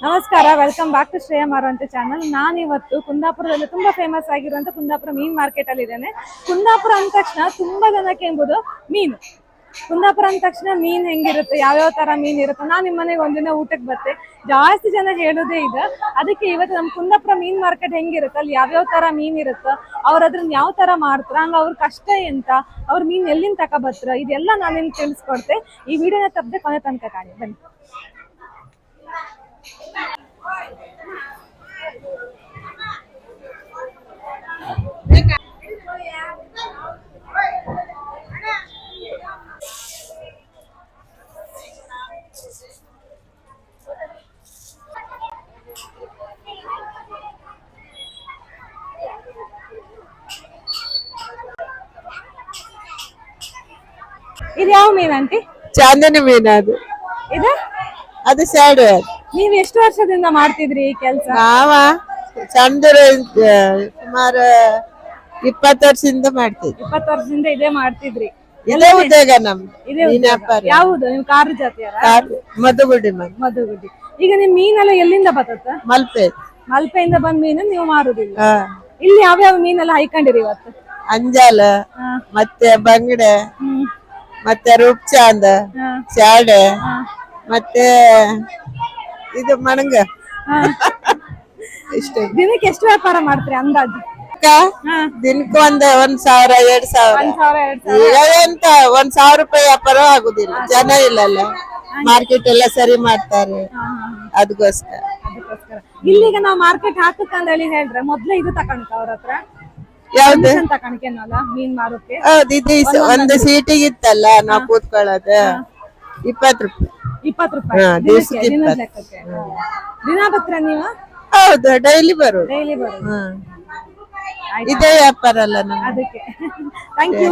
ನಮಸ್ಕಾರ, welcome back to Shreya ಮಾರುವಂತೆ channel. ನಾನಿವತ್ತು ಕುಂದಾಪುರದಲ್ಲಿ ತುಂಬಾ ಫೇಮಸ್ ಆಗಿರುವಂತ ಕುಂದಾಪುರ ಮೀನ್ ಮಾರ್ಕೆಟ್ ಅಲ್ಲಿ ಇದ್ದೇನೆ. ಕುಂದಾಪುರ ಅಂದ ತಕ್ಷಣ ತುಂಬಾ ಜನಕ್ಕೆ ಎಂಬುದು ಮೀನು. ಕುಂದಾಪುರ ಅಂದ ತಕ್ಷಣ ಮೀನ್ ಹೆಂಗಿರುತ್ತೆ, ಯಾವ್ಯಾವ ತರ ಮೀನ್ ಇರುತ್ತೆ. ನಾನ್ ನಿಮ್ ಮನೆಗೆ ಒಂದಿನ ಊಟಕ್ಕೆ ಬರ್ತೆ, ಜಾಸ್ತಿ ಜನ ಹೇಳೋದೇ ಇದೆ. ಅದಕ್ಕೆ ಇವತ್ತು ನಮ್ ಕುಂದಾಪುರ ಮೀನ್ ಮಾರ್ಕೆಟ್ ಹೆಂಗಿರುತ್ತೆ, ಅಲ್ಲಿ ಯಾವ್ಯಾವ ತರ ಮೀನ್ ಇರುತ್ತೆ, ಅವ್ರ ಅದ್ರನ್ನ ಯಾವ ತರ ಮಾಡ್ತಾರ, ಹಂಗ ಅವ್ರ ಕಷ್ಟ ಎಂತ, ಅವ್ರ ಮೀನ್ ಎಲ್ಲಿಂದ ತಗೊಬರ್ತಾರ, ಇದೆಲ್ಲ ನಾನು ನಿಮ್ಗೆ ತಿಳಿಸ್ಕೊಡ್ತೆ. ಈ ವಿಡಿಯೋನ ತಪ್ಪದೆ ಕೊನೆ ತನಕ ಕಾಣಿ, ಬನ್ನಿ. ಇದು ಯಾವ ಮೀನ್ ಆಂಟಿ? ಚಾಂದನಿ ಮೀನು ಅದು. ಇದು ಅದು ಸ್ಯಾಡ್. ನೀವ್ ಎಷ್ಟು ವರ್ಷದಿಂದ ಮಾಡ್ತಿದ್ರಿ ಈ ಕೆಲ್ಸ? ನಾವ ಚಂದ್ರ ಸುಮಾರು 20 ವರ್ಷದಿಂದ ಮಾಡ್ತಿದ್ವಿ. 20 ವರ್ಷದಿಂದ ಇದೇ ಮಾಡ್ತಿದ್ರಿ? ಇದೇ ಉದ್ಯೋಗ ನಮ್ದು. ಇದೇ ಉದ್ಯೋಗ. ಯಾವುದು ನಿಮ್ ಕಾರು ಜಾತಿಯಾರ? ಮಧುಗುಡಿ ಮಧುಗುಡಿ. ಈಗ ನಿಮ್ ಮೀನೆಲ್ಲ ಎಲ್ಲಿಂದ ಬರ್ತದ? ಮಲ್ಪೆ. ಮಲ್ಪೆಯಿಂದ ಬಂದ್ ಮೀನು ನೀವು ಮಾರುದಿಲ್ಲ? ಇಲ್ಲಿ ಯಾವ್ಯಾವ ಮೀನೆಲ್ಲ ಹೈಕೊಂಡಿರಿ ಇವತ್ತು? ಅಂಜಾಲ, ಮತ್ತೆ ಬಂಗಡೆ, ಮತ್ತೆ ರೂಪ್ಚಾಂದ್, ಸ್ಯಾಡ್, ಮತ್ತೆ ಇದು ಮಣಂಗ. ಇಷ್ಟ. ದಿನಕ್ಕೆ ಎಷ್ಟು ವ್ಯಾಪಾರ ಮಾಡ್ತೀರಿ ಅಂದಾಜು? ದಿನಕ್ಕೆ 1,000 2,000. ಈಗ ಎಂತ 1,000 ರೂಪಾಯಿ ವ್ಯಾಪಾರ ಆಗುದಿಲ್ಲ, ಜನ ಇಲ್ಲಲ್ಲ, ಮಾರ್ಕೆಟ್ ಎಲ್ಲ ಸರಿ ಮಾಡ್ತಾರೆ, ಅದಕ್ಕೋಸ್ಕರ. ಇಲ್ಲಿಗ ನಾವ್ ಮಾರ್ಕೆಟ್ ಹಾಕಕ್ಕಂತ ಹೇಳಿ ಹೇಳ್ರೆ ಮೊದ್ಲೇ ಇದು ತಕೊಂಡ ಅವ್ರ ಹತ್ರ ಯಾವ್ದು ತಕೊಂಡ್ಕೆನಲ್ಲ ಮೀನ್ ಮಾರೋಕೆ? ಹೌದು, ಇದು ಒಂದು ಸೀಟಿಗೆ ಇತ್ತಲ್ಲ ನಾವ್ ಕೂತ್ಕೊಳ್ಳೋದು 20 ರೂಪಾಯಿ. 20 ರೂಪಾಯಿ ದಿನದ ಲೆಕ್ಕಕ್ಕೆ. ದಿನ ಬತ್ರ ನೀವು? ಹೌದು, ಡೈಲಿ ಬರೋದು. ಡೈಲಿ ಬರೋದು. ಇದೇ ವ್ಯಾಪಾರ ಅಲ್ಲ ನಮ್ಗೆ. ಅದಕ್ಕೆ ಥ್ಯಾಂಕ್ ಯು.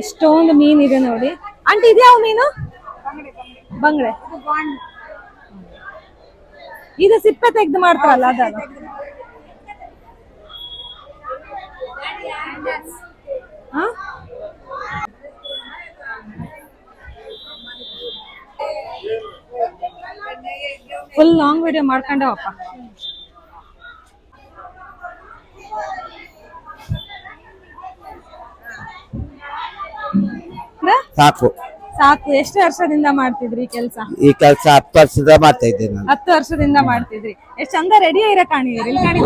ಎಷ್ಟೊಂದು ಮೀನ್ ಇದೆ ನೋಡಿ ಆಂಟಿ. ಇದ್ಯಾವ ಮೀನು? ಬಂಗಡೆ. ಇದು ಸಿಪ್ಪೆ ತೆಗ್ದು ಮಾಡ್ತಾರಲ್ಲ ಅದ? ಫುಲ್ ಲಾಂಗ್ ವಿಡಿಯೋ ಮಾಡ್ಕೊಂಡವಪ್ಪ. ಸಾಕು ಸಾಕು. ಎಷ್ಟು ವರ್ಷದಿಂದ ಮಾಡ್ತಿದ್ರಿ ಕೆಲಸ? ಈ ಕೆಲಸ 10 ವರ್ಷದಿಂದ ಮಾಡ್ತಾ ಇದ್ದೇನೆ ನಾನು. 10 ವರ್ಷದಿಂದ ಮಾಡ್ತಿದ್ರಿ. ಎಷ್ಟು ಚಂದ ರೆಡಿ ಇರ ಕಾಣಿದ್ರಿ ಇಲ್ಲಿ ಕಾಣಿ.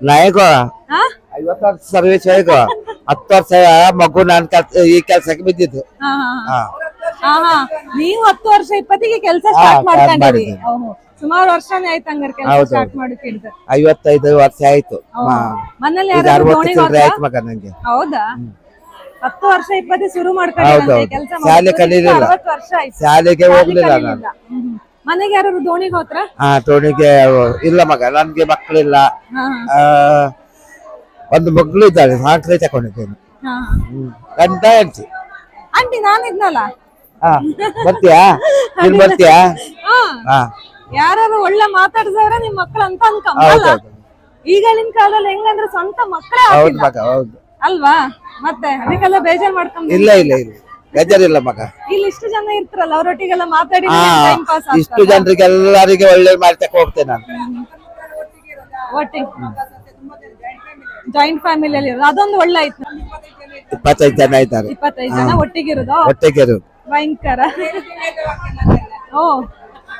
ನಾಯಿಗೋ 50 ವರ್ಷ ಸರ್ವಿಸ್ ಹೇಗೋ 10 ವರ್ಷ ಮಗು ನಾನ್ ಈ ಕೆಲ್ಸಕ್ಕೆ ಬಿದ್ದಿದ್ದು. ನೀವು 10 ವರ್ಷ 20ಗೆ ಕೆಲಸ ಸ್ಟಾರ್ಟ್ ಮಾಡ್ಕೊಂಡಿರಿ. ಸುಮಾರು ವರ್ಷನೇ ಆಯ್ತು ಹಂಗಾರೆ ಕೆಲಸ ಸ್ಟಾರ್ಟ್ ಮಾಡಿ. 55 ವರ್ಷ ಆಯ್ತು. ಮನೇಲಿ 60 ಚಿಲ್ಲರೆ ಆಯ್ತು ಮಗ ನಂಗೆ. ಹೌದಾ? 10 ವರ್ಷ 20 ಶುರು ಮಾಡ್ಕೊಂಡಿರಿ ಕೆಲಸ. ಶಾಲೆ ಕಲೀಲಿಲ್ಲ, 60 ವರ್ಷ ಆಯ್ತು. ಶಾಲೆಗೆ ಹೋಗ್ಲಿಲ್ಲ ನಾನು. ಮನೆಗೆ ಯಾರು ದೋಣಿಗೆ ಹೋತ್ರ? ದೋಣಿಗೆ ಇಲ್ಲ ಮಗ, ನನ್ಗೆ ಮಕ್ಕಳಿಲ್ಲ. ಒಂದು ಮಗಳು ಇದ್ದಾಳೆ, ಸಾಂಕ್ರೆ ತಕೊಂಡಿದ್ದೇನೆ. ಗಂಡ ಹೆಂಡತಿ. ಆಂಟಿ ನಾನಿದ್ನಲ್ಲ. ಬರ್ತೀಯಾ? ನೀನ್ ಬರ್ತೀಯಾ? ಯಾರು ಒಳ್ಳೆ ಮಾತಾಡಿದವ್ರೆ ನಿಮ್ ಮಕ್ಳು ಅಂತ ಅನ್ಕೊಂಬಲ್ಲ. ಈಗಳಿನ ಕಾಲದಲ್ಲಿ ಹೆಂಗಂದ್ರೆ ಸ್ವಂತ ಮಕ್ಕಳೇ ಅಲ್ವಾ? ಮತ್ತೆ ಅದಕ್ಕೆಲ್ಲ ಬೇಜಾರ್ ಮಾಡ್ಕೊಂಡ್ ಇಲ್ಲ ಇಲ್ಲ ಇಲ್ಲ, ಬೇಜಾರಿಲ್ಲ ಮಗ. ಇಲ್ಲಿ ಇಷ್ಟು ಜನ ಇರ್ತಾರಲ್ಲ, ಅವರೊಟ್ಟಿಗೆಲ್ಲ ಮಾತಾಡಿ ಟೈಮ್ ಪಾಸ್. ಇಷ್ಟು ಜನರಿಗೆ ಎಲ್ಲರಿಗೆ ಒಳ್ಳೆ ಮಾಡ್ತಕ್ಕೆ ಹೋಗ್ತೇನೆ ನಾನು. ಒಟ್ಟಿಗೆ ಜಾಯಿಂಟ್ ಫ್ಯಾಮಿಲಿಯಲ್ಲಿ ಇರೋದು ಅದೊಂದು ಒಳ್ಳೆ ಆಯ್ತು. 25 ಜನ ಇದ್ದಾರೆ. 25 ಜನ ಒಟ್ಟಿಗಿರೋದು ಒಟ್ಟಿಗೆ ಭಯಂಕರ. ಓ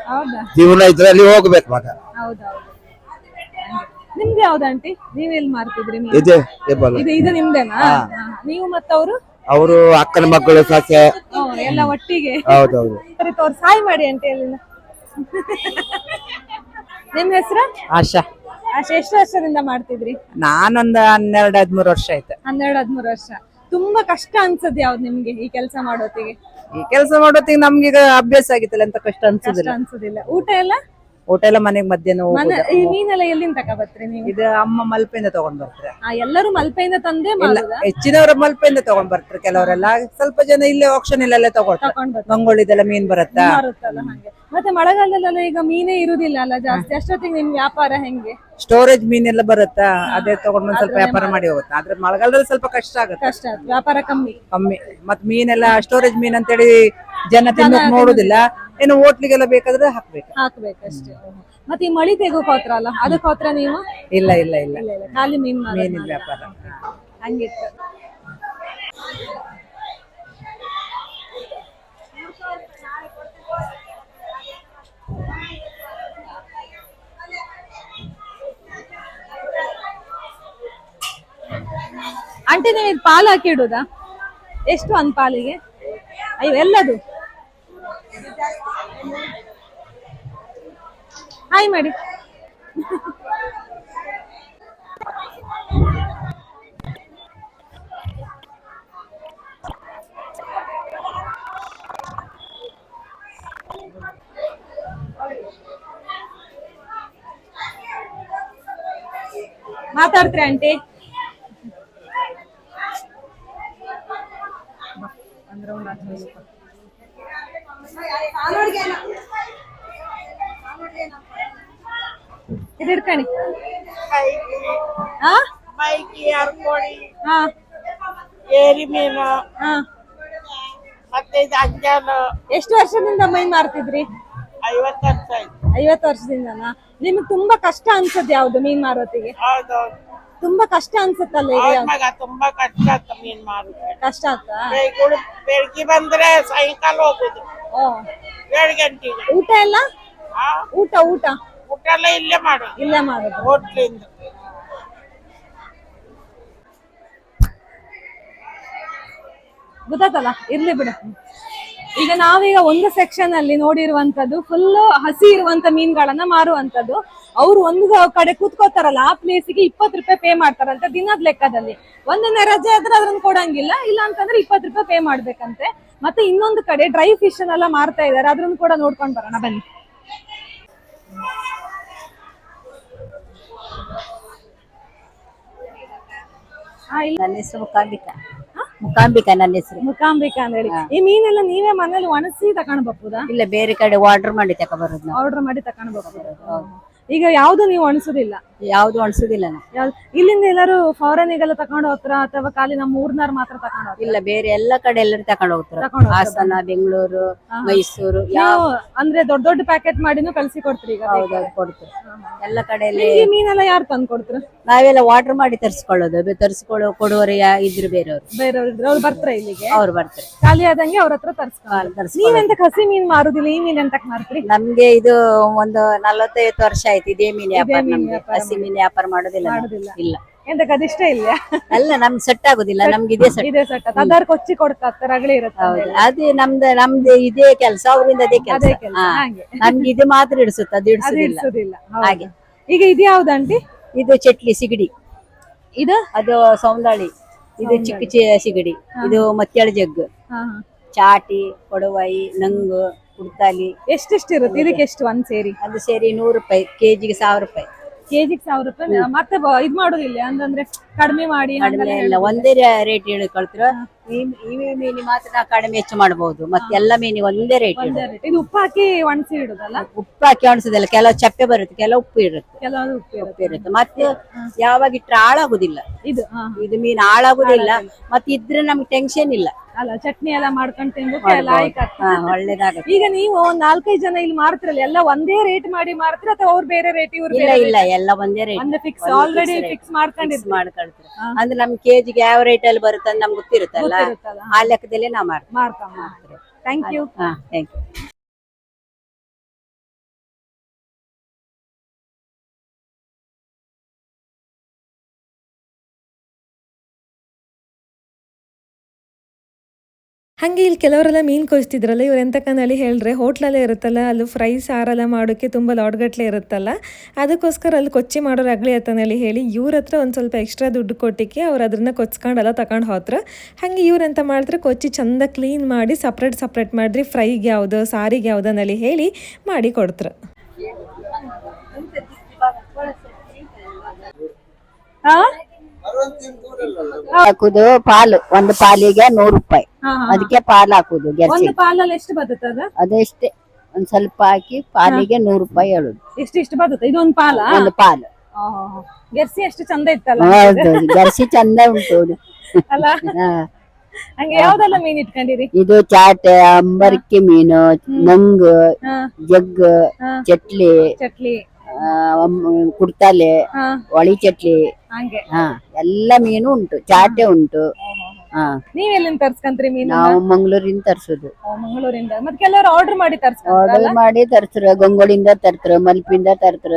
ಹೌದಾ? ಜೀವನ ಇದ್ರಲ್ಲಿ ಹೋಗ್ಬೇಕು ಮಗ. ಹೌದೌದು. ನಿಮ್ದು ಯಾವ್ದು ಆಂಟಿ? ನೀವೆಲ್ಲಿ ಮಾರ್ತಿದ್ರಿ? ಇದು ನಿಮ್ದೇನಾ? ನೀವು ಮತ್ತವರು? ಅವರು ಅಕ್ಕನ ಮಕ್ಕಳು ಸೊಸೆ ಎಲ್ಲ ಒಟ್ಟಿಗೆ. ಹೌದೌದು. ಅವ್ರು ಸಾಯ್ ಮಾಡಿ ಆಂಟಿ ಅಲ್ಲಿನ. ನಿಮ್ ಹೆಸರು? ಆಶಾ. ಆಶಾ, ಎಷ್ಟು ವರ್ಷದಿಂದ ಮಾಡ್ತಿದ್ರಿ? ನಾನೊಂದು 12-13 ವರ್ಷ ಆಯ್ತು. 12-13 ವರ್ಷ. ತುಂಬಾ ಕಷ್ಟ ಅನ್ಸದ್ ಯಾವ್ದು ನಿಮ್ಗೆ ಈ ಕೆಲಸ ಮಾಡೋತ್ತಿಗೆ? ಈ ಕೆಲಸ ಮಾಡೋತ್ತಿಗೆ ನಮ್ಗೀಗ ಅಭ್ಯಾಸ ಆಗಿತ್ತಲ್ಲ, ಎಂತ ಕಷ್ಟ ಅನ್ಸುದಿಲ್ಲ. ಅನ್ಸುದಿಲ್ಲ. ಊಟ ಎಲ್ಲ ಊಟ ಎಲ್ಲ ಮನೆಗ್ ಮಧ್ಯಾಹ್ನ ಹೋಗುದು. ಈ ಮೀನೆಲ್ಲ ಎಲ್ಲಿಂದ ತಗೊಬತ್ರಿ ನೀವು? ಇದು ಅಮ್ಮ ಮಲ್ಪೆಯಿಂದ ತಗೊಂಡ್ ಬರ್ತಾರೆ. ಎಲ್ಲರೂ ಮಲ್ಪೆಯಿಂದ ತಂದೆ ಇಲ್ಲ, ಮಾಡುದಾ? ಹೆಚ್ಚಿನವ್ರ ಮಲ್ಪೆಯಿಂದ ತಗೊಂಡ್ ಬರ್ತಾರೆ. ಕೆಲವರೆಲ್ಲ ಸ್ವಲ್ಪ ಜನ ಇಲ್ಲೇ ಆಕ್ಷನ್ ಇಲ್ಲೆಲ್ಲ ತಗೊಳ್ತಾರೆ. ತಕೊಂಡ್ ಬರ್ತಾರೆ. ಮಂಗೋಳಿದೆಲ್ಲ ಮೀನ್ ಬರುತ್ತಾ. ಮಾರುತ್ತಲ್ಲ ಹಾಗೆ. ಮತ್ತೆ ಮಳೆಗಾಲದಲ್ಲೆಲ್ಲ ಈಗ ಮೀನೇ ಇರುದಿಲ್ಲ ಅಲ್ಲ ಜಾಸ್ತಿ, ಅಷ್ಟೊತ್ತಿಗೆ ನಿಮ್ ವ್ಯಾಪಾರ ಹೆಂಗೆ? ಸ್ಟೋರೇಜ್ ಮೀನೆಲ್ಲ ಬರುತ್ತಾ, ಅದೇ ತಗೊಂಡ್ ಒಂದ್ ಸ್ವಲ್ಪ ವ್ಯಾಪಾರ ಮಾಡಿ ಹೋಗುತ್ತೆ. ಆದ್ರೆ ಮಳೆಗಾಲದಲ್ಲಿ ಸ್ವಲ್ಪ ಕಷ್ಟ ಆಗುತ್ತೆ, ಕಷ್ಟ ಆಯ್ತು, ವ್ಯಾಪಾರ ಕಮ್ಮಿ. ಮತ್ ಮೀನೆಲ್ಲ ಸ್ಟೋರೇಜ್ ಮೀನ್ ಅಂತೇಳಿ ಜನ ತಿನ್ನೋಕ್ ನೋಡುದಿಲ್ಲ. ಏನು ಹೋಟ್ಲಿಗೆಲ್ಲ ಬೇಕಾದ್ರೆ ಹಾಕ್ಬೇಕಷ್ಟೇ. ಮತ್ತೆ ಈ ಮಳಿ ತೆಗೋಕ್ ಹೋತ್ರ ಅಲ್ಲ, ಅದಕ್ಕೆ ಹೋತ್ರ ನೀವು? ಇಲ್ಲ ಇಲ್ಲ ಇಲ್ಲ, ಇಲ್ಲ ಇಲ್ಲ, ಖಾಲಿ ಮೀನಿನ ವ್ಯಾಪಾರ ಹಂಗಿತ್ತು. ಆಂಟಿ ನೀವು ಇದು ಪಾಲು ಹಾಕಿ ಇಡುದಾ? ಎಷ್ಟು ಒಂದ್ ಪಾಲಿಗೆ? ಅಯ್ಯೋ ಎಲ್ಲದು ಹಾಯ್ ಮಾಡಿ. ಮಾತಾಡ್ತೀರಿ ಆಂಟಿ? ಇದು ಇಟ್ಕಣಿ. ಮೈಕಿ, ಅರ್ಕೋಳಿ, ಹಾ ಏರಿ ಮೀನು, ಹಾ. ಮತ್ತೆ ಇದು ಅಂಜಲು. ಎಷ್ಟು ವರ್ಷದಿಂದ ಮೀನ್ ಮಾರ್ತಿದ್ರಿ? 50 ವರ್ಷ ಆಯ್ತು. 50 ವರ್ಷದಿಂದನಾ? ನಿಮ್ಗೆ ತುಂಬಾ ಕಷ್ಟ ಅನ್ಸದ್ ಯಾವ್ದು ಮೀನ್ ಮಾರೋತಿಗೆ? ಹೌದೌದು, ತುಂಬಾ ಕಷ್ಟ ಅನ್ಸುತ್ತಲ್ಲ ಈಗ? ಮಗ ತುಂಬಾ ಕಷ್ಟ ಆಗ್ತ ಮೀನ್ ಮಾರುದು. ಕಷ್ಟ ಆಗ್ತಾ? ಬೆಳಗ್ಗೆ ಬಂದ್ರೆ ಸಾಯಂಕಾಲ ಹೋಗುದು. ಓ, 7 ಗಂಟೆಗೆ. ಊಟ ಎಲ್ಲ? ಊಟ ಊಟ ಊಟ ಎಲ್ಲ ಇಲ್ಲೇ ಮಾಡುದು, ಇಲ್ಲೇ ಮಾಡೋದು ಹೋಟ್ಲಿಂದ. ಗೊತ್ತಾತಲ್ಲ, ಇರ್ಲಿ ಬಿಡು. ಈಗ ನಾವೀಗ ಒಂದು ಸೆಕ್ಷನ್ ಅಲ್ಲಿ ನೋಡಿರುವಂತದ್ದು ಫುಲ್ ಹಸಿ ಇರುವಂತ ಮೀನ್ಗಳನ್ನ ಮಾರುವಂತದ್ದು. ಅವ್ರು ಒಂದು ಕಡೆ ಕೂತ್ಕೋತಾರಲ್ಲ, ಆ ಪ್ಲೇಸಿಗೆ 20 ರೂಪಾಯಿ ಪೇ ಮಾಡ್ತಾರಂತೆ ದಿನದ ಲೆಕ್ಕದಲ್ಲಿ. ಒಂದಿನ ರಜೆ ಆದ್ರೆ ಅದನ್ನ ಕೊಡಂಗಿಲ್ಲ, ಇಲ್ಲ ಅಂತಂದ್ರೆ 20 ರೂಪಾಯಿ ಪೇ ಮಾಡ್ಬೇಕಂತೆ. ಮತ್ತೆ ಇನ್ನೊಂದು ಕಡೆ ಡ್ರೈ ಫಿಶ್ ಅನ್ನೆಲ್ಲ ಮಾರ್ತಾ ಇದಾರೆ, ಅದ್ರನ್ನು ಕೂಡ ನೋಡ್ಕೊಂಡ್ ಬರೋಣ ಬನ್ನಿ. ನನ್ನ ಹೆಸರು ಮುಕಾಂಬಿಕಾ ನನ್ನ ಹೆಸರು. ಮುಕಾಂಬಿಕಾ ಅಂತ ಹೇಳಿ. ಈ ಮೀನೆಲ್ಲ ನೀವೇ ಮನೇಲಿ ಒಣಸಿ ತಕೊಂಡ್ ಬಪ್ಪುದಾ? ಇಲ್ಲ, ಬೇರೆ ಕಡೆ ಆರ್ಡರ್ ಮಾಡಿ ತಗೊಬರೋದು ನಾವು. ಆರ್ಡರ್ ಮಾಡಿ ತಕೊಂಡ್ ಬಪ್ಪುದಾ? ಈಗ ಯಾವ್ದು ನೀವು ಒಣಸುದಿಲ್ಲ? ಯಾವ್ದು ಅನ್ಸುದಿಲ್ಲ ನಾವು. ಇಲ್ಲಿಂದ ಎಲ್ಲರೂ ಫಾರಿನಿಗೆಲ್ಲ ತಕೊಂಡ್ ಹೋಗ್ತಾರ ಅಥವಾ ಖಾಲಿ ನಮ್ಮ ಊರ್ನಾರ್ ಮಾತ್ರ ತಕೊಂಡ್ ಹೋಗ್ತಾರ? ಇಲ್ಲ, ಬೇರೆ ಎಲ್ಲ ಕಡೆ ಎಲ್ಲರೂ ತಗೊಂಡು ಹೋಗ್ತಾರೆ. ತಕೊಂಡ್ ಹೋಗ್ತಾರೆ. ಹಾಸನ, ಬೆಂಗಳೂರು, ಮೈಸೂರು, ನೀವು ಅಂದ್ರೆ ದೊಡ್ಡ ದೊಡ್ಡ ಪ್ಯಾಕೆಟ್ ಮಾಡಿನೂ ಕಳ್ಸಿ ಕೊಡ್ತೀರಿ ಈಗ? ಯಾವ್ದಾದ್ರು ಕೊಡ್ತಾರೆ ಎಲ್ಲ ಕಡೆಯಲ್ಲಿ. ಈ ಮೀನೆಲ್ಲ ಯಾರು ತಂದು ಕೊಡ್ತಾರ? ನಾವೆಲ್ಲ ಆರ್ಡರ್ ಮಾಡಿ ತರಿಸ್ಕೊಳ್ಳೋ ಕೊಡುವವರು ಇದ್ರು ಬೇರೆಯವರು. ಬೇರೆಯವ್ರು ಅವ್ರು ಬರ್ತಾರ ಇಲ್ಲಿಗೆ? ಅವ್ರು ಬರ್ತಾರೆ, ಖಾಲಿ ಆದಂಗೆ ಅವ್ರ ಹತ್ರ ತರ್ಸ್ಕೊಂಡು. ನೀವೆಂತ ಹಸಿ ಮೀನ್ ಮಾರುದಿಲ್ಲ, ಈ ಮೀನ್ ಎಂತಕ್ ಮಾರ್ತೀರಿ? ನಮ್ಗೆ ಇದು ಒಂದು 40-50 ವರ್ಷ ಆಯ್ತು ಇದೇ ಮೀನ್ ವ್ಯಾಪಾರ. ನಮ್ಗೆ ಹಸಿ ಮೀನ್ ವ್ಯಾಪಾರ ಮಾಡೋದಿಲ್ಲ ನಾವು. ಇಲ್ಲ, ಎಂತಕ್ ಅದಿಷ್ಟ ಇಲ್ಲ? ಅಲ್ಲ, ನಮ್ಗೆ ಸೆಟ್ ಆಗುದಿಲ್ಲ. ನಮ್ಗೆ ಇದೇ ಸೆಟ್. ಇದೇ ಸೆಟ್. ಅದಾರ ಕೊಚ್ಚಿ ಕೊಡ್ತಾರೆ, ರಗಳೆ ಇರುತ್ತೆ. ಹೌದು, ಅದೇ ನಮ್ದು ಇದೇ ಕೆಲಸ, ಅವರಿಂದ ಅದೇ ಕೆಲಸ. ಹಾಗೆ ನಮ್ಗೆ ಇದು ಮಾತ್ರ ಇಡಿಸುತ್ತೆ, ಅದು ಇಡಿಸುದಿಲ್ಲ. ಇಡ್ಸುದಿಲ್ಲ. ಹಾಗೆ. ಈಗ ಇದು ಯಾವ್ದಂಟಿ? ಇದು ಚಟ್ಲಿ ಸಿಗಡಿ, ಇದು ಅದು ಸೌಂದಾಳಿ, ಇದು ಚಿಕ್ಕ ಸಿಗಡಿ, ಇದು ಮತ್ಯಾಳ ಜಗ್ಗು, ಹಾ ಚಾಟಿ, ಕೊಡವಾಯಿ, ನಂಗು, ಕುಡ್ತಾಲಿ. ಎಷ್ಟೆಷ್ಟಿರುತ್ತೆ ಇದಕ್ಕೆ? ಎಷ್ಟು ಒಂದ್ ಸೇರಿ? ಅದು ಸೇರಿ 100 ರೂಪಾಯಿ, ಕೆಜಿಗೆ 1000 ರೂಪಾಯಿ. ಕೆಜಿಗೆ 1000 ರೂಪಾಯಿ. ಮತ್ತೆ ಇದ್ ಮಾಡೋದಿಲ್ಲ ಅಂತಂದ್ರೆ ಕಡಿಮೆ ಮಾಡಿ? ಕಡಿಮೆ ಇಲ್ಲ, ಒಂದೇ ರೇಟ್ ಹೇಳ್ಕೊಳ್ತೀರ. ಈ ಮೀನಿ ಮಾತ್ರ ನಾವು ಕಡಿಮೆ ಹೆಚ್ಚು ಮಾಡಬಹುದು, ಮತ್ತೆ ಎಲ್ಲ ಮೀನಿಗೆ ಒಂದೇ ರೇಟ್. ಇದು ಉಪ್ಪು ಹಾಕಿ ಒಣಸಿ ಇಡುದಲ್ಲ? ಉಪ್ಪು ಹಾಕಿ ಒಣಸುದಿಲ್ಲ, ಕೆಲವು ಚಪ್ಪೆ ಬರುತ್ತೆ, ಕೆಲವು ಉಪ್ಪು ಇರುತ್ತೆ. ಕೆಲವೊಂದು ಉಪ್ಪು ಇರುತ್ತೆ. ಮತ್ತೆ ಯಾವಾಗ ಇಟ್ರೆ ಹಾಳಾಗುದಿಲ್ಲ ಇದು ಮೀನು, ಹಾಳಾಗುದಿಲ್ಲ. ಮತ್ತೆ ಇದ್ರೆ ನಮ್ಗೆ ಟೆನ್ಷನ್ ಇಲ್ಲ. ಅಲ್ಲ, ಚಟ್ನಿ ಎಲ್ಲ ಮಾಡ್ಕೊಂಡು ತಿನ್ಬೇಕು, ಒಳ್ಳೇದಾಗುತ್ತೆ. ಈಗ ನೀವು 4-5 ಜನ ಇಲ್ಲಿ ಮಾರ್ತಿರಲ್ಲ, ಎಲ್ಲ ಒಂದೇ ರೇಟ್ ಮಾಡಿ ಮಾರ್ತೀರ ಅಥವಾ ಅವ್ರು ಬೇರೆ ರೇಟ್ ಇವ್ರು? ಇಲ್ಲ ಇಲ್ಲ, ಎಲ್ಲ ಒಂದೇ ರೇಟ್. ಅಂದ್ರೆ ಫಿಕ್ಸ್ ಆಲ್ರೆಡಿ ಫಿಕ್ಸ್ ಮಾಡ್ಕೊಂಡಿರ್ತೀವಿ. ಮಾಡ್ಕೊಳ್ತೀವಿ ಅಂದ್ರೆ ನಮ್ ಕೆಜಿಗೆ ಯಾವ ರೇಟ್ ಅಲ್ಲಿ ಬರುತ್ತೆ ಅಂತ ನಮ್ಗೆ ಗೊತ್ತಿರುತ್ತಲ್ಲ, ಆ ಲೆಕ್ಕದಲ್ಲಿ ನಾವು ಮಾಡ್ತೀವಿ. Thank you. Thank you. ಹಾಗೆ ಇಲ್ಲಿ ಕೆಲವರೆಲ್ಲ ಮೀನು ಕೊಯ್ತಿದ್ರಲ್ಲ, ಇವ್ರು ಎಂತಕ್ಕಂದೇಳಿ ಹೇಳಿದ್ರೆ ಹೋಟ್ಲಲ್ಲೇ ಇರುತ್ತಲ್ಲ, ಅಲ್ಲಿ ಫ್ರೈ ಸಾರೆಲ್ಲ ಮಾಡೋಕ್ಕೆ ತುಂಬ ಲಾಡ್ಗಟ್ಲೆ ಇರುತ್ತಲ್ಲ, ಅದಕ್ಕೋಸ್ಕರ ಅಲ್ಲಿ ಕೊಚ್ಚಿ ಮಾಡೋರು ಅಗಳಿ ಅಂತಂದೇಳಿ ಹೇಳಿ ಇವ್ರ ಹತ್ರ ಒಂದು ಸ್ವಲ್ಪ ಎಕ್ಸ್ಟ್ರಾ ದುಡ್ಡು ಕೊಟ್ಟಿಕ್ಕೆ ಅವ್ರು ಅದನ್ನ ಕೊಚ್ಕೊಂಡೆಲ್ಲ ತಗೊಂಡು ಹೋತ್ರ. ಹಾಗೆ ಇವ್ರು ಎಂತ ಮಾಡಿದ್ರೆ ಕೊಚ್ಚಿ ಚಂದ ಕ್ಲೀನ್ ಮಾಡಿ ಸಪ್ರೇಟ್ ಮಾಡಿದ್ರಿ, ಫ್ರೈಗೆ ಯಾವುದು ಸಾರಿಗೆ ಯಾವುದು ಅಂದೇಳಿ ಹೇಳಿ ಮಾಡಿ ಕೊಡ್ತಾರೆ. ಹಾ ಹಾಕುದು ಪಾಲು, ಒಂದು ಪಾಲಿಗೆ 100 ರೂಪಾಯಿ. ಅದಕ್ಕೆ ಪಾಲು ಹಾಕುದು ಒಂದು ಗೆರ್ಸಿ. ಪಾಲಲ್ಲಿ ಎಷ್ಟು ಬದುತ್ತದ? ಅದಷ್ಟೇ, ಒಂದ್ ಸ್ವಲ್ಪ ಹಾಕಿ ಪಾಲಿಗೆ 100 ರೂಪಾಯಿ ಹೇಳುದು. ಎಷ್ಟು ಬದುತ್ತ? ಇದೊಂದು ಪಾಲ? ಒಂದು ಪಾಲು. ಗೆರ್ಸಿ ಎಷ್ಟು ಚಂದ ಇತ್ತಲ್ಲ. ಹೌದು, ಗೆರ್ಸಿ ಚಂದ ಉಂಟು ಅಲ್ಲ. ಹಾ. ಹಂಗೆ ಯಾವ್ದೆಲ್ಲ ಮೀನ್ ಇಟ್ಕೊಂಡಿರಿ? ಇದು ಚಾಟೆ, ಅಂಬರ್ಕಿ ಮೀನು, ನಂಗು, ಜಗ್ಗ, ಚಟ್ಲಿ, ಚಟ್ಲಿ, ಕುಡ್ತಲೆ, ಒಳಿ ಚಟ್ಲಿ, ಹಂಗೆ ಎಲ್ಲ ಮೀನು ಉಂಟು. ಚಾಟೆ ಉಂಟು. ನೀವ್ ಎಲ್ಲಿಂದ ತರ್ಸ್ಕಂತ್ರಿ ಮೀನು? ನಾವು ಮಂಗಳೂರಿಂದ ತರ್ಸುದು. ಮಂಗಳೂರಿಂದ. ಮತ್ತೆ ಕೆಲವರು ಆರ್ಡರ್ ಮಾಡಿ ಆರ್ಡರ್ ಮಾಡಿ ತರ್ಸ್ರ, ಗಂಗೋಳಿಂದ ತರ್ತ್ರ, ಮಲ್ಪಿಂದ ತರ್ತ್ರ,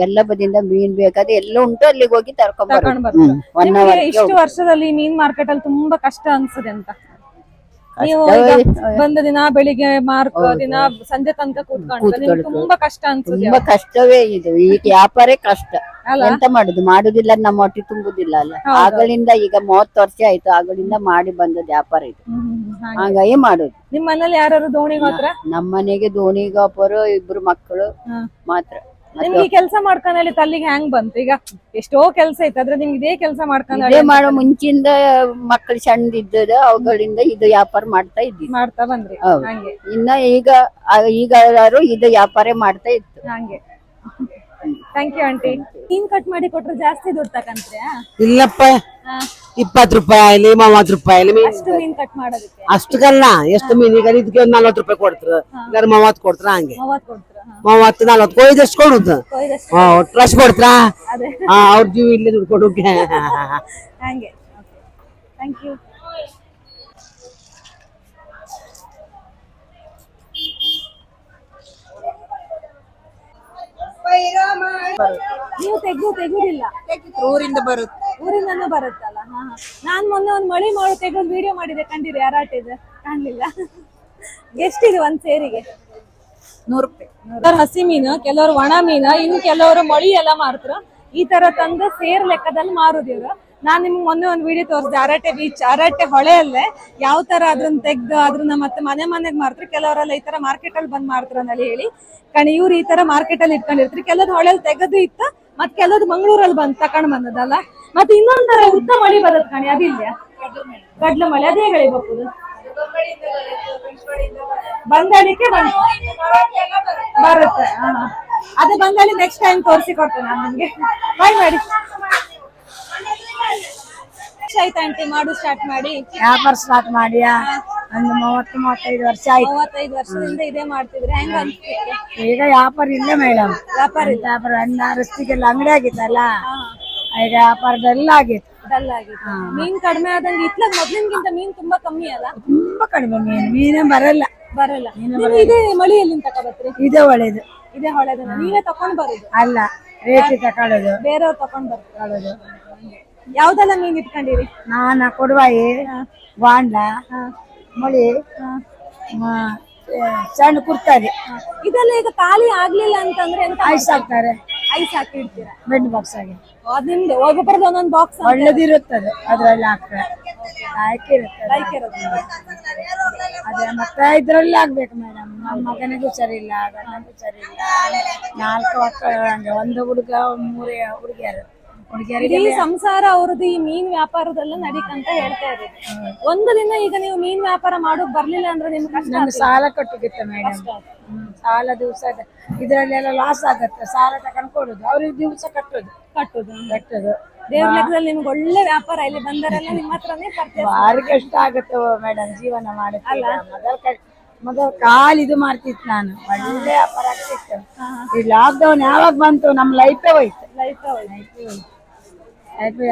ಎಲ್ಲ ಬದಿಯಿಂದ ಮೀನ್ ಬೇಕಾದ್ರೆ ಎಲ್ಲ ಉಂಟು, ಅಲ್ಲಿಗೆ ಹೋಗಿ ತರ್ಕೊಂಡ್ ಬರೋದು. ಇಷ್ಟು ವರ್ಷದಲ್ಲಿ ಮೀನ್ ಮಾರ್ಕೆಟ್ ಅಲ್ಲಿ ತುಂಬಾ ಕಷ್ಟ ಅನ್ಸದೆ ಅಂತ? ನೀವು ಬಂದ ದಿನ ಬೆಳಿಗ್ಗೆ ಮಾರ್ಕ ದಿನ ಸಂಜೆ ತನಕ ಕೂತ್ಕೊಂಡು ತುಂಬಾ ಕಷ್ಟ ಅನ್ಸುತ್ತೆ? ತುಂಬಾ ಕಷ್ಟವೇ ಇದು. ಈಗ ವ್ಯಾಪಾರ ಕಷ್ಟ. ಎಂತ ಮಾಡುದಿಲ್ಲ, ನಮ್ಮ ಹೊಟ್ಟೆ ತುಂಬುದಿಲ್ಲ ಅಲ್ಲ. ಆಗಳಿಂದ ಈಗ 30 ವರ್ಷ ಆಯ್ತು, ಆಗಳಿಂದ ಮಾಡಿ ಬಂದದ ವ್ಯಾಪಾರ ಇದು. ಹಾಗಾಗಿ ಮಾಡುದು. ನಿಮ್ ಮನೇಲಿ ಯಾರು ದೋಣಿಗೆ ಹೋದ್ರ? ನಮ್ಮ ಮನೆಗೆ ದೋಣಿಗೊಬ್ಬರು, 2 ಮಕ್ಕಳು ಮಾತ್ರ. ನಿಮ್ಗೆ ಕೆಲಸ ಮಾಡ್ಕೊಂಡಲ್ಲಿ ತಲ್ಲಿಗೆ ಹೆಂಗ್ ಬಂತು? ಈಗ ಎಷ್ಟೋ ಕೆಲಸ ಇತ್ತು, ಆದ್ರೆ ನಿಮ್ಗೆ ಇದೇ ಕೆಲಸ ಮಾಡ್ಕೊಂಡ ಮಾಡೋ ಮುಂಚಿಂದ ಮಕ್ಕಳು ಸಣ್ಣದಿದ್ದದ, ಅವುಗಳಿಂದ ಇದು ವ್ಯಾಪಾರ ಮಾಡ್ತಾ ಬಂದ್ರಿ. ಹಂಗೆ ಇನ್ನ ಈಗ ಇದು ವ್ಯಾಪಾರ ಮಾಡ್ತಾ ಇತ್ತು. ಹಂಗೆ. Thank you aunty. ಮೀನ್ ಕಟ್ ಮಾಡಿ ಕೊಟ್ರೆ ಜಾಸ್ತಿ ದುಡ್ಡು ತಕಂತ್ರೆ? ಇಲ್ಲಪ್ಪ, 20 ರೂಪಾಯಿ ಆಗಲಿ 30 ರೂಪಾಯಿ ಆಗಲಿ ಅಷ್ಟು ಮೀನ್ ಕಟ್ ಮಾಡೋದಕ್ಕೆ? ಅಷ್ಟಕ್ಕಲ್ಲ, ಎಷ್ಟು ಮೀನ್ ಈಗ ಇದಕ್ಕೆ 40 ರೂಪಾಯಿ ಕೊಡ್ತಾರ, 30 ಕೊಡ್ತಾರ, ಹಂಗೆ 30 ಕೊಡ್ತಾರ. 30 40 ಕೊಯ್ದಷ್ಟು ಕೊಡುದು. ಟ್ರಸ್ಟ್ ಕೊಡ್ತಾರ, ಅವ್ರ ಜೀವ ಇಲ್ಲೇ ದುಡ್ಡು ಕೊಡೋಕೆ. ಹಂಗೆ. Thank you. ನೀವು ತೆಗುದಿಲ್ಲ? ಊರಿಂದ ಬರುತ್ತೆ. ಊರಿಂದನೂ ಬರುತ್ತಲ್ಲ. ನಾನ್ ಮೊನ್ನೆ ಒಂದ್ ಮಳಿ ಮಾಡು ತೆಗೆದು ವಿಡಿಯೋ ಮಾಡಿದೆ, ಕಂಡಿರಿ? ಯಾರಾಟಿದೆ? ಕಾಣ್ಲಿಲ್ಲ. ಎಷ್ಟಿದೆ ಒಂದ್ ಸೇರಿಗೆ? 100 ರೂಪಾಯಿ. ಕೆಲವರು ಹಸಿ ಮೀನು, ಕೆಲವರು ಒಣ ಮೀನು, ಇನ್ನು ಕೆಲವರು ಮಳಿ ಎಲ್ಲ ಮಾರ್ತರು. ಈ ತರ ತಂದು ಸೇರ್ ಲೆಕ್ಕದಲ್ಲಿ ಮಾರುದು ಇವ್ರು. ನಾನ್ ನಿಮ್ಗೆ ಮೊನ್ನೆ ಒಂದ್ ವಿಡಿಯೋ ತೋರಿಸಿದೆ, ಅರಟೆ ಬೀಚ್, ಅರಟೆ ಹೊಳೆಯಲ್ಲೇ ಯಾವ ತರ ಅದ್ರನ್ನ ತೆಗ್ದು ಅದ್ರನ್ನ ಮತ್ತೆ ಮನೆಗ್ ಮಾರ್ತಾರೆ. ಕೆಲವರೆಲ್ಲ ಈ ತರ ಮಾರ್ಕೆಟ್ ಅಲ್ಲಿ ಬಂದ್ ಮಾರ್ತಾರ ಅಂತ ಹೇಳಿ ಕಣಿ. ಇವ್ರು ಈ ತರ ಮಾರ್ಕೆಟ್ ಅಲ್ಲಿ ಇಟ್ಕೊಂಡಿರ್ತಾರೆ. ಕೆಲವ್ದು ಹೊಳೆಯಲ್ಲಿ ತೆಗೆದು ಇತ್ತ, ಮತ್ ಕೆಲವ್ದು ಮಂಗಳೂರಲ್ಲಿ ಬಂದ್ ತಕೊಂಡ್ ಬಂದದಲ್ಲ. ಮತ್ತೆ ಇನ್ನೊಂದರ ಉದ್ದ ಮಳಿ ಬರತ್ ಕಣಿ, ಅದಿಲ್ಲ? ಗಡ್ಲ ಮಳೆ. ಅದೇ ಹೇಳಿ ಬಪ್ಪುದು ಬಂಗಾಳಿಕೆ ಬರುತ್ತೆ. ಅದೇ ಬಂಗಾಳಿ ನೆಕ್ಸ್ಟ್ ಟೈಮ್ ತೋರಿಸಿ ಕೊಡ್ತೇನೆ ನಾನು ನಿಮ್ಗೆ. ಬಾಯ್ ಮಾಡಿ. ಆಯ್ತಾ ಆಂಟಿ ಮಾಡು ಸ್ಟಾರ್ಟ್ ಮಾಡಿ? ವ್ಯಾಪಾರ ಸ್ಟಾರ್ಟ್ ಮಾಡಿ ಒಂದು 30-35 ವರ್ಷ ಆಯ್ತು. 35 ವರ್ಷದಿಂದ ಇದೇ ಮಾಡ್ತಿದ್ರೆ ಹೆಂಗ ಅನ್ಸುತ್ತೆ? ಈಗ ವ್ಯಾಪಾರ ಇಲ್ಲ ಮೇಡಮ್. ವ್ಯಾಪಾರ ರಸ್ತಿಗೆಲ್ಲ ಅಂಗಡಿ ಆಗಿತ್ತಲ್ಲ, ಈಗ ವ್ಯಾಪಾರ ಡಲ್ ಆಗಿತ್ತು. ಮೀನ್ ಕಡಿಮೆ ಆದಂಗೆ ಇತ್ಲಾಗ ಮೊದ್ಲಿನ್ಗಿಂತ ಮೀನ್ ತುಂಬಾ ಕಮ್ಮಿ ಅಲ್ಲ? ತುಂಬಾ ಕಡಿಮೆ ಮೀನೇ ಬರಲ್ಲ. ಇದೇ ಮಳಿಯಲ್ಲಿ ತಗೋಬತ್ರಿ? ಇದೇ ಒಳ್ಳೇದು. ಇದೇ ಹೊಳೆದ ನೀವೇ ತಕೊಂಡ್ ಬರುದು? ಅಲ್ಲ, ರೇಟ್ ತಕೊಳ್ಳೋದು, ಬೇರೆಯವ್ರು ತಕೊಂಡ್ ಬರ್ಕೊಳ್ಳೋದು. ಯಾವ್ದೆಲ್ಲ ಮೀನ್ ಇಟ್ಕೊಂಡಿರಿ? ನಾನ ಕೊಡುವಾಯಿ, ಬಾಂಡ, ಮೊಳಿ, ಸಣ್ಣ ಕುರ್ತಾರಿ. ಇದೆಲ್ಲ ಈಗ ಖಾಲಿ ಆಗ್ಲಿಲ್ಲ ಅಂತಂದ್ರೆ ಐಸ್ ಹಾಕ್ತಾರೆ. ಐಸ್ ಹಾಕಿ ಇಡ್ತೀರಾ ಬೆಂಡ್ ಬಾಕ್ಸ್ ಆಗಿ? ಅದ್ ನಿಮ್ದು ಒಬ್ಬೊಬ್ಬರದ್ದು ಒಂದೊಂದು ಬಾಕ್ಸ್ ಒಳ್ಳೇದಿರುತ್ತದೆ, ಅದ್ರಲ್ಲಿ ಹಾಕ್ತಾರೆ. ಅದೇ ಮತ್ತೆ ಇದ್ರಲ್ಲಿ ಆಗ್ಬೇಕು ಮೇಡಮ್. ನಮ್ಮ ಮಗನಿಗೂ ಸರಿಯಿಲ್ಲ, ಗಂಡನಿಗೂ ಸರಿಯಿಲ್ಲ. 4 ಮಕ್ಕಳು, ಹಂಗೆ ಒಂದು ಹುಡುಗ 3 ಹುಡುಗಿಯರು. ಈ ಸಂಸಾರ ಅವ್ರದ್ದು ಈ ಮೀನ್ ವ್ಯಾಪಾರದಲ್ಲ ನಡೀಕಂತ ಹೇಳ್ತಾ ಇದ್ದೀವಿ. ಒಂದು ದಿನ ಈಗ ನೀವು ಮೀನ್ ವ್ಯಾಪಾರ ಮಾಡೋಕ್ ಬರ್ಲಿಲ್ಲ ಅಂದ್ರೆ ನಿಮ್ಗೆ ಕಷ್ಟ? ಸಾಲ ಕಟ್ಟುದಿತ್ತ ಮೇಡಮ್. ಸಾಲ ದಿವಸ ಇದ್ರಲ್ಲೆಲ್ಲ ಲಾಸ್ ಆಗತ್ತೆ. ಸಾಲ ತಗೊಂಡು ಕೊಡುದು, ಅವ್ರಿಗೆ ದಿವಸ ಕಟ್ಟುದು. ದೇವ್ರ ಲೆಕ್ಕದಲ್ಲಿ ನಿಮ್ಗೆ ಒಳ್ಳೆ ವ್ಯಾಪಾರ. ಇಲ್ಲಿ ಬಂದರೆಲ್ಲ ನಿಮ್ಮ ಹತ್ರನೇ ಭಾರಿ ಕಷ್ಟ ಆಗತ್ತೆ ಮೇಡಮ್ ಜೀವನ ಮಾಡಕ್ಕೆ. ಮೊದಲು ಕಾಲ್ ಇದು ಮಾಡ್ತಿತ್ತು ನಾನು, ಒಳ್ಳೆ ವ್ಯಾಪಾರ ಆಗ್ತಿತ್ತು. ಈ ಲಾಕ್ಡೌನ್ ಯಾವಾಗ ಬಂತು ನಮ್ ಲೈಫೇ ಹೋಯ್ತು.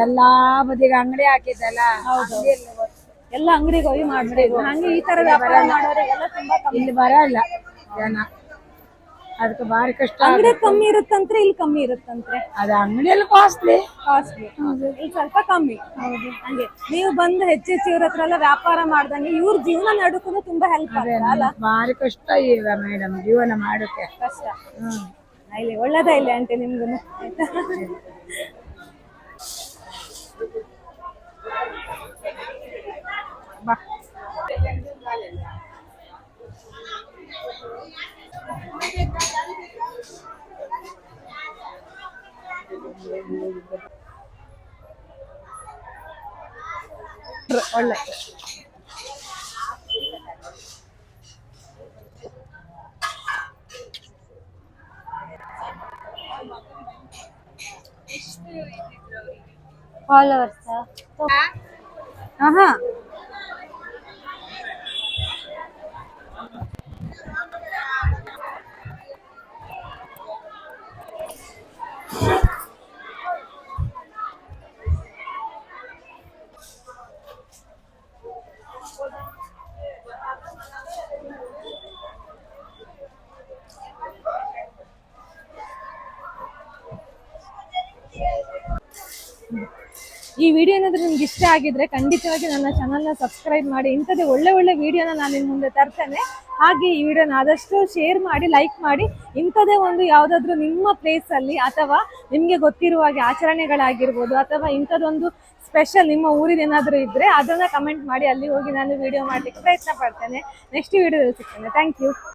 ಎಲ್ಲಾ ಬದಿಗೆ ಅಂಗಡಿ ಹಾಕಿದ್ದಲ್ಲ, ಎಲ್ಲ ಅಂಗಡಿಗೆ ಹೋಗಿ ಮಾಡ್ಬಿಡಿದ್ರು. ಹಂಗೆ ಈ ತರ ವ್ಯಾಪಾರ ಮಾಡೋರಿಗೆಲ್ಲ ತುಂಬಾ ಇಲ್ಲಿ ಬರಲ್ಲ ಜನ. ಅದಕ್ಕೆ ಭಾರಿ ಕಷ್ಟ. ಅಂಗಡಿ ಕಮ್ಮಿ ಇರುತ್ತಂತ್ರೆ, ಇಲ್ಲಿ ಕಮ್ಮಿ ಇರುತ್ತಂತ್ರೆ? ಅದು ಅಂಗಡಿಯಲ್ಲಿ ಕಾಸ್ಟ್ಲಿ, ಇಲ್ಲಿ ಸ್ವಲ್ಪ ಕಮ್ಮಿ. ಹಂಗೆ ನೀವು ಬಂದು ಹೆಚ್ಚೆಚ್ಚು ಇವ್ರ ಹತ್ರ ಎಲ್ಲ ವ್ಯಾಪಾರ ಮಾಡ್ದಂಗೆ ಇವ್ರ ಜೀವನ ನಡುಕು ತುಂಬಾ ಹೆಲ್ಪ್ ಆಗಲ್ಲ? ಭಾರಿ ಕಷ್ಟ ಈಗ ಮೇಡಮ್ ಜೀವನ ಮಾಡೋಕೆ. ಕಷ್ಟ. ಇಲ್ಲಿ ಒಳ್ಳೇದ ಇಲ್ಲ ಆಂಟಿ ನಿಮ್ಗೂ. ಬಾ. ಒಳ್ಳೆ ಫಾಲೋವರ್ಸ್ ಆಹಾ ಈ ವಿಡಿಯೋ ಏನಾದ್ರೂ ನಿಮ್ಗೆ ಇಷ್ಟ ಆಗಿದ್ರೆ ಖಂಡಿತವಾಗಿ ನನ್ನ ಚಾನಲ್ನ ಸಬ್ಸ್ಕ್ರೈಬ್ ಮಾಡಿ. ಇಂಥದ್ದೇ ಒಳ್ಳೆ ಒಳ್ಳೆ ವಿಡಿಯೋನ ನಾನು ನಿಮ್ಮ ಮುಂದೆ ತರ್ತೇನೆ. ಹಾಗೆ ಈ ವಿಡಿಯೋನ ಆದಷ್ಟು ಶೇರ್ ಮಾಡಿ, ಲೈಕ್ ಮಾಡಿ. ಇಂಥದ್ದೇ ಒಂದು ಯಾವುದಾದ್ರೂ ನಿಮ್ಮ ಪ್ಲೇಸಲ್ಲಿ ಅಥವಾ ನಿಮಗೆ ಗೊತ್ತಿರುವ ಹಾಗೆ ಆಚರಣೆಗಳಾಗಿರ್ಬೋದು ಅಥವಾ ಇಂಥದ್ದೊಂದು ಸ್ಪೆಷಲ್ ನಿಮ್ಮ ಊರಿನ ಏನಾದರೂ ಇದ್ದರೆ ಅದನ್ನು ಕಮೆಂಟ್ ಮಾಡಿ. ಅಲ್ಲಿ ಹೋಗಿ ನಾನು ವಿಡಿಯೋ ಮಾಡಲಿಕ್ಕೆ ಪ್ರಯತ್ನ ಪಡ್ತೇನೆ. ನೆಕ್ಸ್ಟ್ ವಿಡಿಯೋದಲ್ಲಿ ಸಿಗ್ತೇನೆ. Thank you.